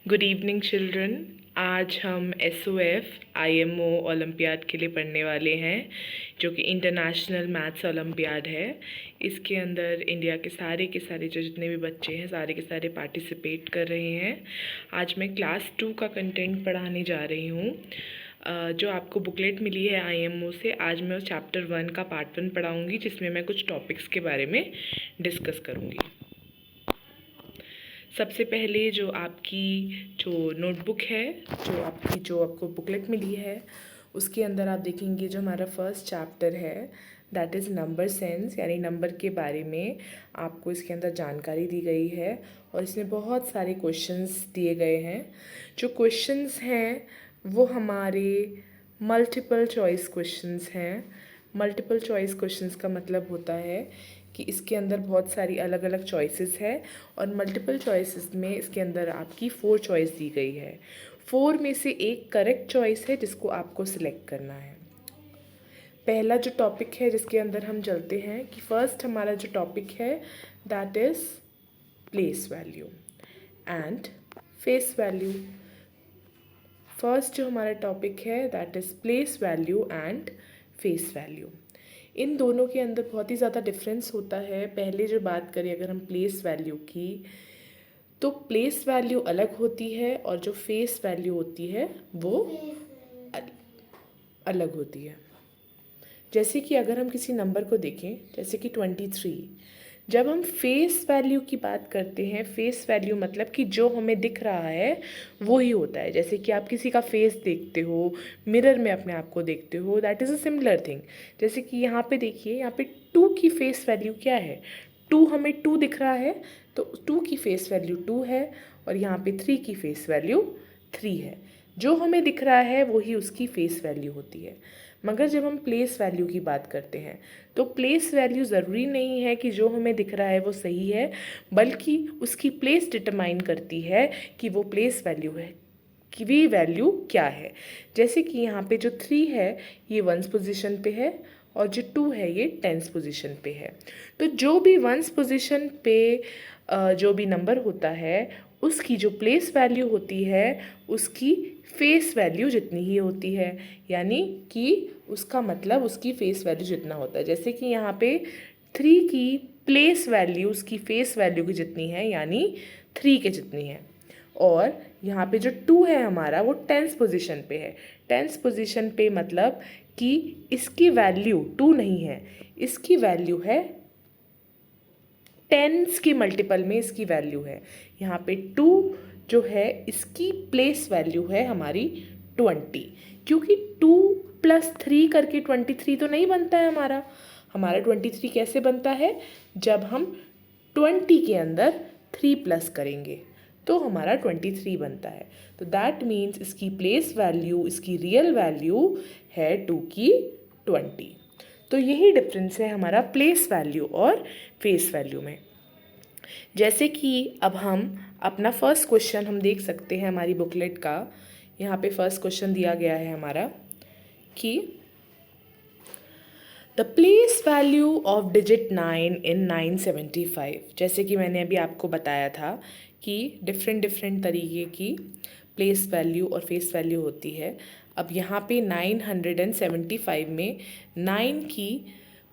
Good evening children. आज हम SOF IMO olympiad के लिए पढ़ने वाले हैं, जो कि इंटरनेशनल मैथ्स ओलंपियाड है। इसके अंदर इंडिया के सारे जो जितने भी बच्चे हैं सारे के सारे पार्टिसिपेट कर रहे हैं। आज मैं क्लास 2 का कंटेंट पढ़ाने जा रही हूँ। जो आपको बुकलेट मिली है IMO से, आज मैं उस चैप्टर 1 का पार्ट 1 पढ़ाऊँगी, जिसमें मैं कुछ टॉपिक्स के बारे में डिस्कस करूँगी। सबसे पहले जो आपकी जो नोटबुक है, जो आपको बुकलेट मिली है, उसके अंदर आप देखेंगे जो हमारा फर्स्ट चैप्टर है दैट इज़ नंबर सेंस, यानी नंबर के बारे में आपको इसके अंदर जानकारी दी गई है। और इसमें बहुत सारे क्वेश्चंस दिए गए हैं। जो क्वेश्चंस हैं वो हमारे मल्टीपल चॉइस क्वेश्चंस हैं। मल्टीपल चॉइस क्वेश्चंस का मतलब होता है कि इसके अंदर बहुत सारी अलग अलग चॉइसेस है, और मल्टीपल चॉइसेस में इसके अंदर आपकी 4 चॉइस दी गई है। 4 में से एक करेक्ट चॉइस है जिसको आपको सिलेक्ट करना है। पहला जो टॉपिक है जिसके अंदर हम चलते हैं कि फर्स्ट हमारा जो टॉपिक है that is place value and face value. First जो हमारा टॉपिक है that is place value and face value. इन दोनों के अंदर बहुत ही ज़्यादा डिफरेंस होता है। पहले जो बात करें अगर हम प्लेस वैल्यू की, तो प्लेस वैल्यू अलग होती है और जो फेस वैल्यू होती है वो अलग होती है। जैसे कि अगर हम किसी नंबर को देखें, जैसे कि 23, जब हम फेस वैल्यू की बात करते हैं, फेस वैल्यू मतलब कि जो हमें दिख रहा है वो ही होता है। जैसे कि आप किसी का फेस देखते हो, मिरर में अपने आप को देखते हो, that is a similar thing. जैसे कि यहाँ पे देखिए, यहाँ पे 2 की फेस वैल्यू क्या है, 2 हमें 2 दिख रहा है तो 2 की फेस वैल्यू 2 है, और यहाँ पे 3 की फेस वैल्यू 3 है। जो हमें दिख रहा है वही उसकी फेस वैल्यू होती है। मगर जब हम प्लेस वैल्यू की बात करते हैं तो प्लेस वैल्यू ज़रूरी नहीं है कि जो हमें दिख रहा है वो सही है, बल्कि उसकी प्लेस डिटरमाइन करती है कि वो प्लेस वैल्यू है कि वी वैल्यू क्या है। जैसे कि यहाँ पे जो 3 है ये 1st पोजीशन पे है, और जो 2 है ये 10th पोजीशन पे है। तो जो भी 1st पोजीशन पे जो भी नंबर होता है उसकी जो प्लेस वैल्यू होती है उसकी फेस वैल्यू जितनी ही होती है, यानी कि उसका मतलब उसकी फेस वैल्यू जितना होता है। जैसे कि यहाँ पे 3 की प्लेस वैल्यू उसकी फेस वैल्यू की जितनी है, यानी 3 के जितनी है। और यहाँ पे जो 2 है हमारा वो 10th पोजीशन पे है। 10th पोजीशन पे मतलब कि इसकी वैल्यू 2 नहीं है, इसकी वैल्यू है 10s की मल्टीपल में इसकी वैल्यू है। यहाँ पे 2 जो है इसकी प्लेस वैल्यू है हमारी 20, क्योंकि 2 + 3 करके 23 तो नहीं बनता है हमारा। हमारा 23 कैसे बनता है, जब हम 20 के अंदर 3 प्लस करेंगे तो हमारा 23 बनता है। तो दैट मीन्स इसकी प्लेस वैल्यू, इसकी रियल वैल्यू है 2 की 20। तो यही डिफरेंस है हमारा प्लेस वैल्यू और फेस वैल्यू में। जैसे कि अब हम अपना फर्स्ट क्वेश्चन हम देख सकते हैं हमारी बुकलेट का। यहाँ पे फर्स्ट क्वेश्चन दिया गया है हमारा कि the place value of digit 9 इन 975। जैसे कि मैंने अभी आपको बताया था कि डिफरेंट तरीके की प्लेस वैल्यू और फेस वैल्यू होती है। अब यहाँ पे 975 में 9 की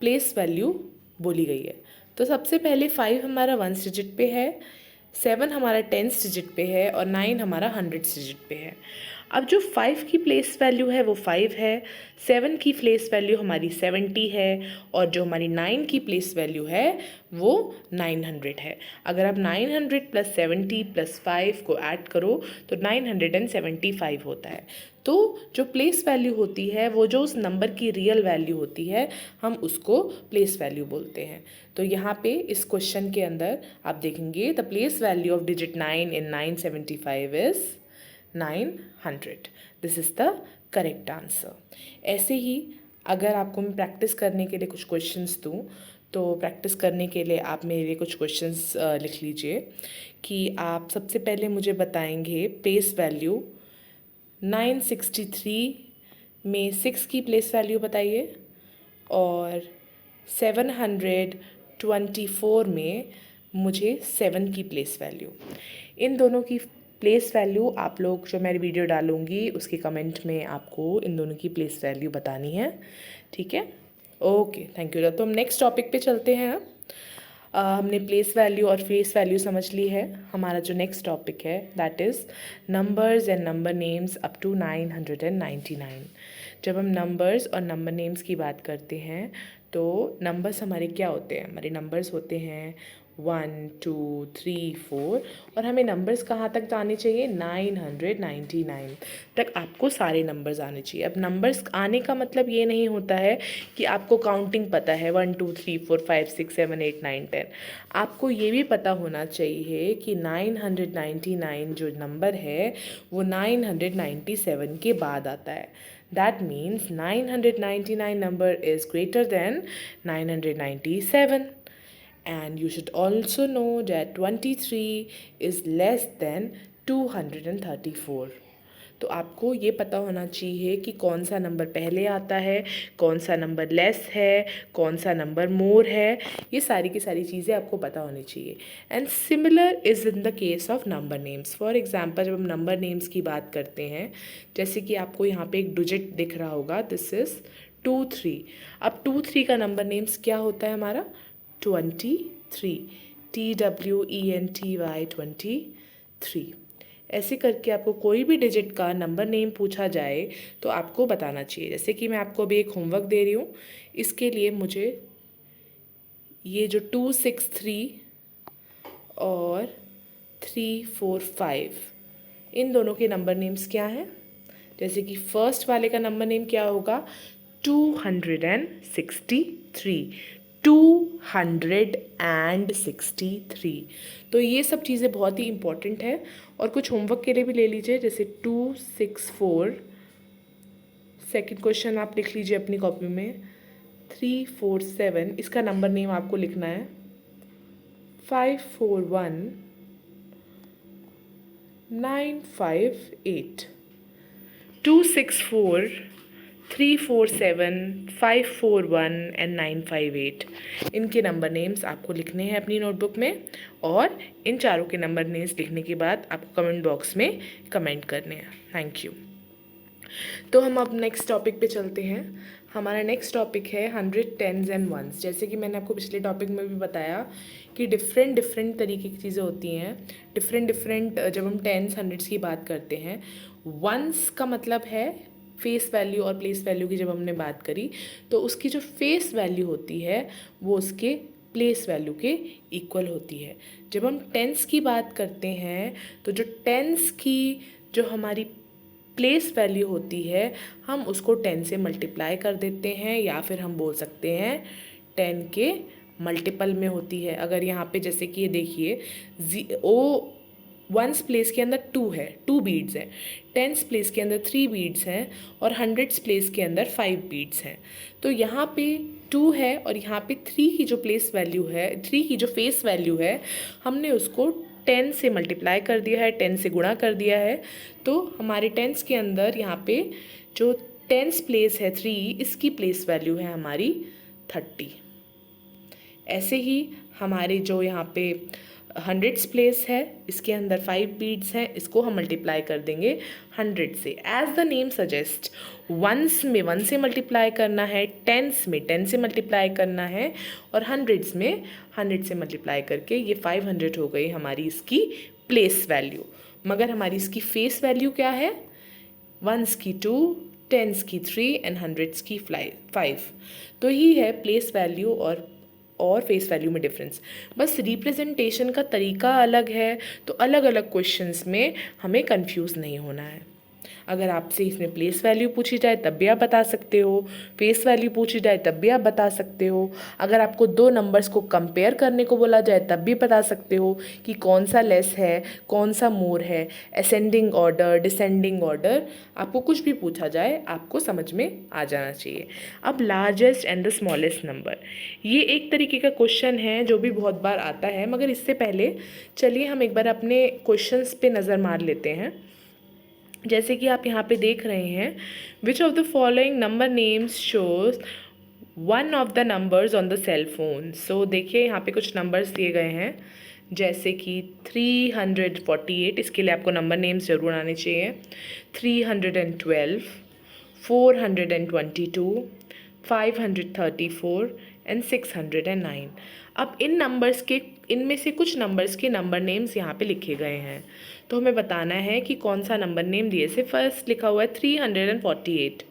प्लेस वैल्यू बोली गई है। तो सबसे पहले 5 हमारा 1st डिजिट पे है, 7 हमारा 10th डिजिट पे है, और 9 हमारा 100th डिजिट पे है। अब जो 5 की प्लेस वैल्यू है वो 5 है, 7 की प्लेस वैल्यू हमारी 70 है, और जो हमारी 9 की प्लेस वैल्यू है वो 900 है। अगर आप 900 + 70 + 5 को ऐड करो तो 975 होता है। तो जो प्लेस वैल्यू होती है वो जो उस नंबर की रियल वैल्यू होती है हम उसको प्लेस वैल्यू बोलते हैं। तो यहाँ पे इस क्वेश्चन के अंदर आप देखेंगे the place value of digit 9 in 975 is 900। This is the correct answer. ऐसे ही अगर आपको मैं प्रैक्टिस करने के लिए कुछ क्वेश्चंस दूँ, तो प्रैक्टिस करने के लिए आप मेरे लिए कुछ क्वेश्चंस लिख लीजिए कि आप सबसे पहले मुझे बताएंगे प्लेस वैल्यू 963 में 6 की प्लेस वैल्यू बताइए, और 724 में मुझे 7 की प्लेस वैल्यू। इन दोनों की प्लेस वैल्यू आप लोग जो मैं वीडियो डालूँगी उसके कमेंट में आपको इन दोनों की प्लेस वैल्यू बतानी है, ठीक है। Okay, thank you. तो हम नेक्स्ट टॉपिक पे चलते हैं। हमने प्लेस वैल्यू और फेस वैल्यू समझ ली है। हमारा जो नेक्स्ट टॉपिक है that is numbers and number names up to 999। जब हम नंबर्स और नंबर नेम्स की बात करते हैं तो नंबर्स हमारे क्या होते हैं? हमारे नंबर्स होते हैं 1 2 3 4 और हमें नंबर्स कहाँ तक आने चाहिए? 999 तक आपको सारे नंबर्स आने चाहिए। अब नंबर्स आने का मतलब ये नहीं होता है कि आपको काउंटिंग पता है 1 2 3 4 5 6 7 8 9 10। आपको ये भी पता होना चाहिए कि 999 जो नंबर है वो 997 के बाद आता है। That means 999 number is greater than 997. And you should also know that 23 is less than 234. तो आपको ये पता होना चाहिए कि कौन सा नंबर पहले आता है, कौन सा नंबर लेस है, कौन सा नंबर मोर है। ये सारी की सारी चीज़ें आपको पता होनी चाहिए। And similar is in the case of number names. For example जब हम नंबर नेम्स की बात करते हैं, जैसे कि आपको यहाँ पे एक डिजिट दिख रहा होगा, दिस इज़ 23। अब 23 का नंबर नेम्स क्या होता है हमारा? 23, TWENTY 23। ऐसे करके आपको कोई भी डिजिट का नंबर नेम पूछा जाए तो आपको बताना चाहिए। जैसे कि मैं आपको अभी एक होमवर्क दे रही हूँ, इसके लिए मुझे ये जो 263 और 345 इन दोनों के नंबर नेम्स क्या हैं? जैसे कि फर्स्ट वाले का नंबर नेम क्या होगा? 263, 263। तो ये सब चीज़ें बहुत ही इंपॉर्टेंट है और कुछ होमवर्क के लिए भी ले लीजिए। जैसे 264, सेकंड क्वेश्चन आप लिख लीजिए अपनी कॉपी में। 347 इसका नंबर नेम आपको लिखना है। 541 958, 264, 347, 541 एंड 958 इनके नंबर नेम्स आपको लिखने हैं अपनी नोटबुक में और इन चारों के नंबर नेम्स लिखने के बाद आपको कमेंट बॉक्स में कमेंट करने हैं। Thank you. तो हम अब नेक्स्ट टॉपिक पे चलते हैं। हमारा नेक्स्ट टॉपिक है 100, 10s एंड 1s। जैसे कि मैंने आपको पिछले टॉपिक में भी बताया कि डिफरेंट तरीके की चीज़ें होती हैं। डिफरेंट जब हम 10s 100s की बात करते हैं, 1s का मतलब है फेस वैल्यू और प्लेस वैल्यू की। जब हमने बात करी तो उसकी जो फेस वैल्यू होती है वो उसके प्लेस वैल्यू के इक्वल होती है। जब हम 10s की बात करते हैं तो जो 10s की जो हमारी प्लेस वैल्यू होती है हम उसको 10 से मल्टीप्लाई कर देते हैं, या फिर हम बोल सकते हैं 10 के मल्टीपल में होती है। अगर यहाँ पे जैसे कि ये देखिए ओ 1s प्लेस के अंदर 2 है, 2 बीड्स हैं, 10s प्लेस के अंदर 3 बीड्स हैं और 100s प्लेस के अंदर 5 बीड्स हैं। तो यहाँ पे 2 है और यहाँ पे 3 की जो प्लेस वैल्यू है, 3 की जो फेस वैल्यू है, हमने उसको 10 से मल्टीप्लाई कर दिया है, 10 से गुणा कर दिया है। तो हमारे 10s के अंदर यहाँ पे जो 10s प्लेस है 3, इसकी प्लेस वैल्यू है हमारी 30। ऐसे ही हमारे जो यहाँ पे 100s प्लेस है, इसके अंदर 5 बीड्स हैं, इसको हम मल्टीप्लाई कर देंगे 100 से। As the name suggest, 1s में 1 से मल्टीप्लाई करना है, 10s में 10 से मल्टीप्लाई करना है और 100s में 100 से मल्टीप्लाई करके ये 500 हो गई हमारी इसकी प्लेस वैल्यू। मगर हमारी इसकी फेस वैल्यू क्या है? 1s की 2, 10s की 3 एंड 100s की 5। तो ही है प्लेस वैल्यू और फेस वैल्यू में डिफरेंस। बस रिप्रेजेंटेशन का तरीका अलग है, तो अलग अलग क्वेश्चंस में हमें कंफ्यूज नहीं होना है। अगर आपसे इसमें प्लेस वैल्यू पूछी जाए तब भी आप बता सकते हो, फेस वैल्यू पूछी जाए तब भी आप बता सकते हो। अगर आपको दो नंबर्स को कंपेयर करने को बोला जाए तब भी बता सकते हो कि कौन सा लेस है, कौन सा मोर है, असेंडिंग ऑर्डर, डिसेंडिंग ऑर्डर। आपको कुछ भी पूछा जाए आपको समझ में आ जाना चाहिए। अब largest and the smallest number, ये एक तरीके का क्वेश्चन है जो भी बहुत बार आता है, मगर इससे पहले चलिए हम एक बार अपने क्वेश्चंस पे नज़र मार लेते हैं। जैसे कि आप यहाँ पे देख रहे हैं, which of the following number names shows one of the numbers on the cell phone. So देखिए यहाँ पे कुछ नंबर्स दिए गए हैं, जैसे कि 348, इसके लिए आपको नंबर नेम्स ज़रूर आने चाहिए। 312, 422, 534 एंड 609। अब इनमें से कुछ नंबर्स के नंबर नेम्स यहाँ पे लिखे गए हैं, तो हमें बताना है कि कौन सा नंबर नेम दिए से। फर्स्ट लिखा हुआ है 348,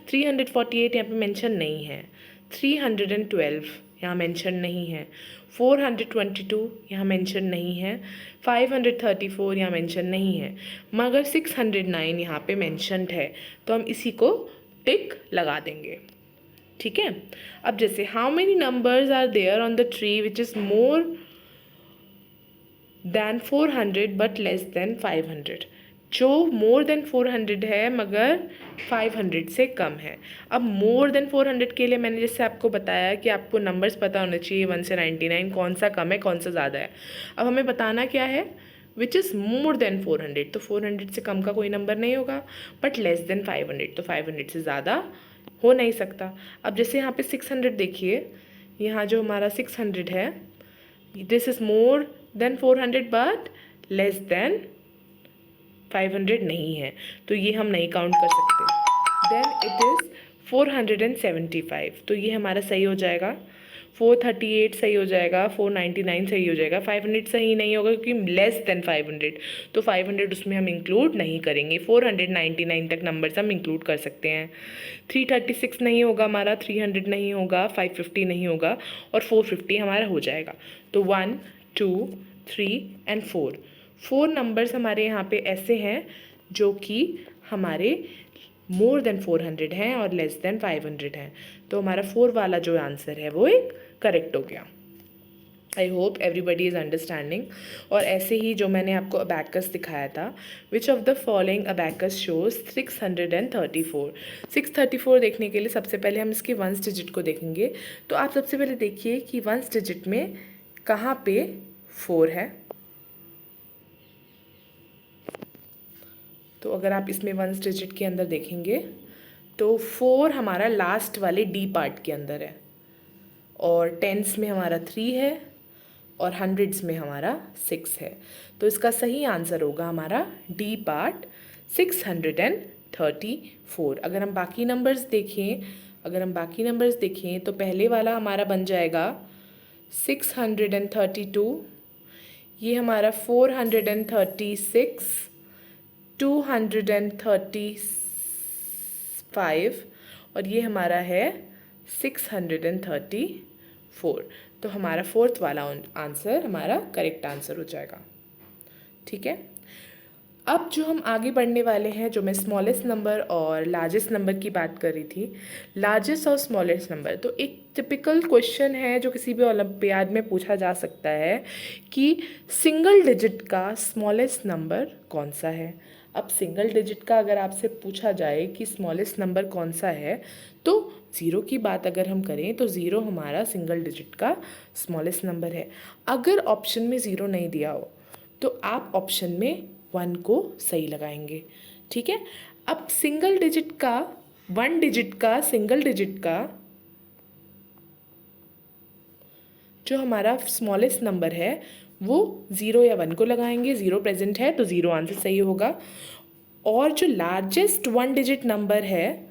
348 यहाँ पे मेंशन नहीं है। 312 यहाँ मेंशन नहीं है। 422 यहाँ मेंशन नहीं है। 534 यहाँ मेंशन नहीं है, मगर 609 यहाँ पे मेंशनड है, तो हम इसी को टिक लगा देंगे। ठीक है। अब जैसे how many numbers are there on the tree which is more than 400 but less than 500। जो मोर देन 400 है मगर 500 से कम है। अब मोर देन 400 के लिए मैंने जैसे आपको बताया कि आपको नंबर्स पता होने चाहिए 1 से 99 कौन सा कम है कौन सा ज़्यादा है। अब हमें बताना क्या है, विच इज़ मोर देन 400, तो 400 से कम का कोई नंबर नहीं होगा, बट लेस देन 500, तो 500 से ज़्यादा हो नहीं सकता। अब जैसे यहाँ पे 600 देखिए, यहाँ जो हमारा 600 है, this is more than 400 but less than 500 नहीं है, तो ये हम नहीं काउंट कर सकते। देन इट इज़ 475, तो ये हमारा सही हो जाएगा। 438 सही हो जाएगा, 499 सही हो जाएगा। 500 सही नहीं होगा क्योंकि लेस देन 500, तो 500 उसमें हम इंक्लूड नहीं करेंगे। 499 तक नंबर्स हम इंक्लूड कर सकते हैं। 336 नहीं होगा हमारा, 300 नहीं होगा, 550 नहीं होगा, और 450 हमारा हो जाएगा। तो 1, 2, 3 एंड 4 नंबर्स हमारे यहाँ पे ऐसे हैं जो कि हमारे मोर देन 400 हैं और लेस देन 500 हैं, तो हमारा 4 वाला जो आंसर है वो एक करेक्ट हो गया। I hope everybody is understanding. और ऐसे ही जो मैंने आपको अबैकस दिखाया था, विच of the following abacus shows 634। 634 देखने के लिए सबसे पहले हम इसके वंस डिजिट को देखेंगे। तो आप सबसे पहले देखिए कि वंस डिजिट में कहाँ पे 4 है। तो अगर आप इसमें वंस डिजिट के अंदर देखेंगे तो 4 हमारा लास्ट वाले डी पार्ट के अंदर है, और टेंस में हमारा 3 है, और हंड्रेड्स में हमारा 6 है। तो इसका सही आंसर होगा हमारा डी पार्ट 634। अगर हम बाकी नंबर्स देखें तो पहले वाला हमारा बन जाएगा 632, ये हमारा 436, 235, और ये हमारा है 634। तो हमारा 4th वाला आंसर हमारा करेक्ट आंसर हो जाएगा। ठीक है। अब जो हम आगे बढ़ने वाले हैं, जो मैं स्मॉलेस्ट नंबर और लार्जेस्ट नंबर की बात कर रही थी, लार्जेस्ट और स्मॉलेस्ट नंबर, तो एक टिपिकल क्वेश्चन है जो किसी भी ओलंपियाड में पूछा जा सकता है कि सिंगल डिजिट का स्मॉलेस्ट नंबर कौन सा है। अब सिंगल डिजिट का अगर आपसे पूछा जाए कि स्मॉलेस्ट नंबर कौन सा है, तो ज़ीरो की बात अगर हम करें तो ज़ीरो हमारा सिंगल डिजिट का स्मॉलेस्ट नंबर है। अगर ऑप्शन में ज़ीरो नहीं दिया हो तो आप ऑप्शन में 1 को सही लगाएंगे। ठीक है। अब सिंगल डिजिट का, 1 डिजिट का, सिंगल डिजिट का जो हमारा स्मॉलेस्ट नंबर है वो 0 या 1 को लगाएंगे। 0 प्रेजेंट है तो 0 आंसर सही होगा। और जो लार्जेस्ट 1 डिजिट नंबर है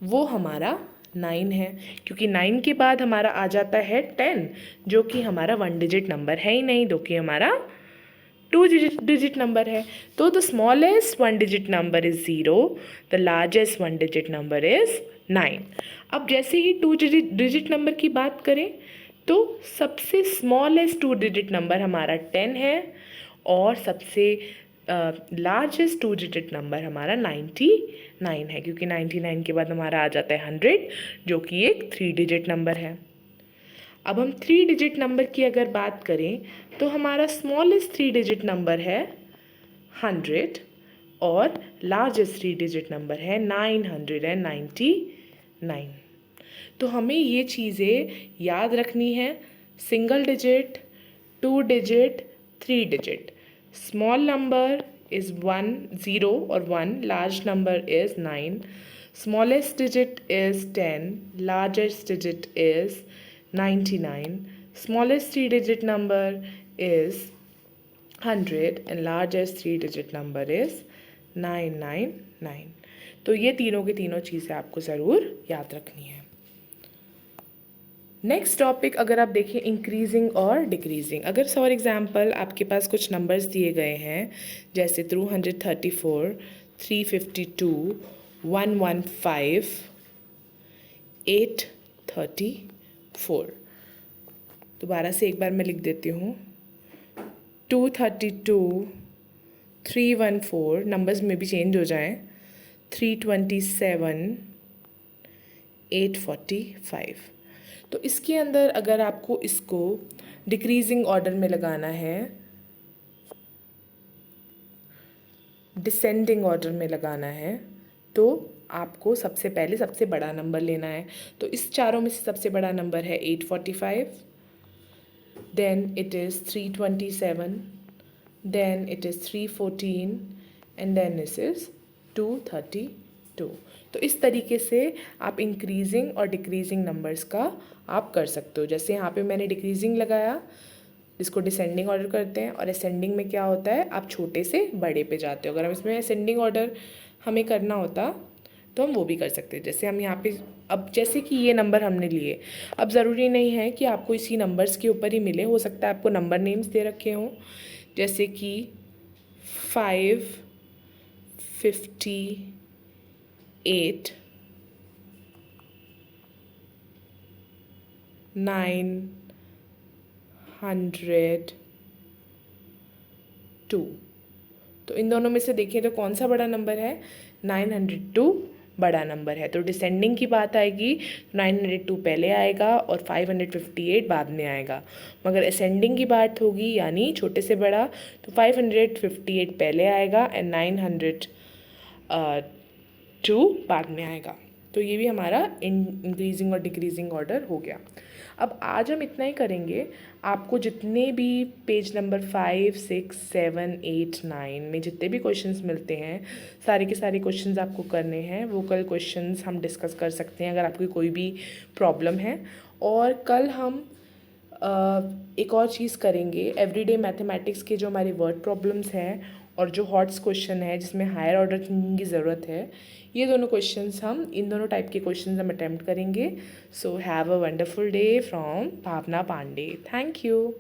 वो हमारा 9 है, क्योंकि 9 के बाद हमारा आ जाता है 10, जो कि हमारा 1 डिजिट नंबर है ही नहीं, जो कि हमारा 2 डिजिट नंबर है। तो the smallest 1 digit number is 0, the largest 1 digit number is 9। अब जैसे ही 2 डिजिट नंबर की बात करें तो सबसे स्मॉलेस्ट 2 डिजिट नंबर हमारा 10 है, और सबसे लार्जेस्ट 2 डिजिट नंबर हमारा 99 है, क्योंकि 99 के बाद हमारा आ जाता है 100, जो कि एक 3 डिजिट नंबर है। अब हम 3 डिजिट नंबर की अगर बात करें तो हमारा स्मॉलेस्ट 3 डिजिट नंबर है 100, और लार्जेस्ट 3 डिजिट नंबर है 999। तो हमें ये चीज़ें याद रखनी है। Single digit, 2 digit, 3 digit. Small number is 1, 0 और 1, large number is 9, smallest digit is 10, largest digit is 99, smallest 3 digit number is 100 and largest 3-digit number is 999. तो ये तीनों की तीनों चीज़ें आपको ज़रूर याद रखनी है। नेक्स्ट टॉपिक अगर आप देखें इंक्रीजिंग और डिक्रीजिंग। अगर फॉर एग्जांपल आपके पास कुछ नंबर्स दिए गए हैं जैसे 234, 352, 115, 834। दोबारा से एक बार मैं लिख देती हूँ। 232, 314, नंबर्स में भी चेंज हो जाएं, 327, 845। तो इसके अंदर अगर आपको इसको डिक्रीजिंग ऑर्डर में लगाना है, डिसेंडिंग ऑर्डर में लगाना है, तो आपको सबसे पहले सबसे बड़ा नंबर लेना है। तो इस चारों में से सबसे बड़ा नंबर है 845, then it is 327, then it is 314 and then it is 232। तो इस तरीके से आप इंक्रीजिंग और डिक्रीजिंग नंबर्स का आप कर सकते हो। जैसे यहाँ पे मैंने डिक्रीजिंग लगाया, इसको डिसेंडिंग ऑर्डर करते हैं, और असेंडिंग में क्या होता है, आप छोटे से बड़े पे जाते हो। अगर हम इसमें असेंडिंग ऑर्डर हमें करना होता तो हम वो भी कर सकते हैं। जैसे हम यहाँ पे अब जैसे कि ये नंबर हमने लिए, अब ज़रूरी नहीं है कि आपको इसी नंबर्स के ऊपर ही मिले, हो सकता है आपको नंबर नेम्स दे रखे हों, जैसे कि 558, 902। तो इन दोनों में से देखिए तो कौन सा बड़ा नंबर है, 902 बड़ा नंबर है। तो डिसेंडिंग की बात आएगी, 902 पहले आएगा और 558 बाद में आएगा। मगर असेंडिंग की बात होगी यानी छोटे से बड़ा, तो 558 पहले आएगा एंड 902 बाद में आएगा। तो ये भी हमारा इंक्रीजिंग और डिक्रीजिंग ऑर्डर हो गया। अब आज हम इतना ही करेंगे। आपको जितने भी पेज नंबर 5, 6, 7, 8, 9 में जितने भी क्वेश्चंस मिलते हैं, सारे के सारे क्वेश्चंस आपको करने हैं। वोकल क्वेश्चंस हम डिस्कस कर सकते हैं अगर आपकी कोई भी प्रॉब्लम है। और कल हम एक और चीज़ करेंगे, एवरीडे मैथमेटिक्स के जो हमारे वर्ड प्रॉब्लम्स हैं और जो हॉट्स क्वेश्चन है जिसमें हायर ऑर्डर थिंकिंग की ज़रूरत है, ये दोनों क्वेश्चंस हम इन दोनों टाइप के क्वेश्चंस हम अटेम्प्ट करेंगे। So have a wonderful day from Bhavna Pandey. Thank you.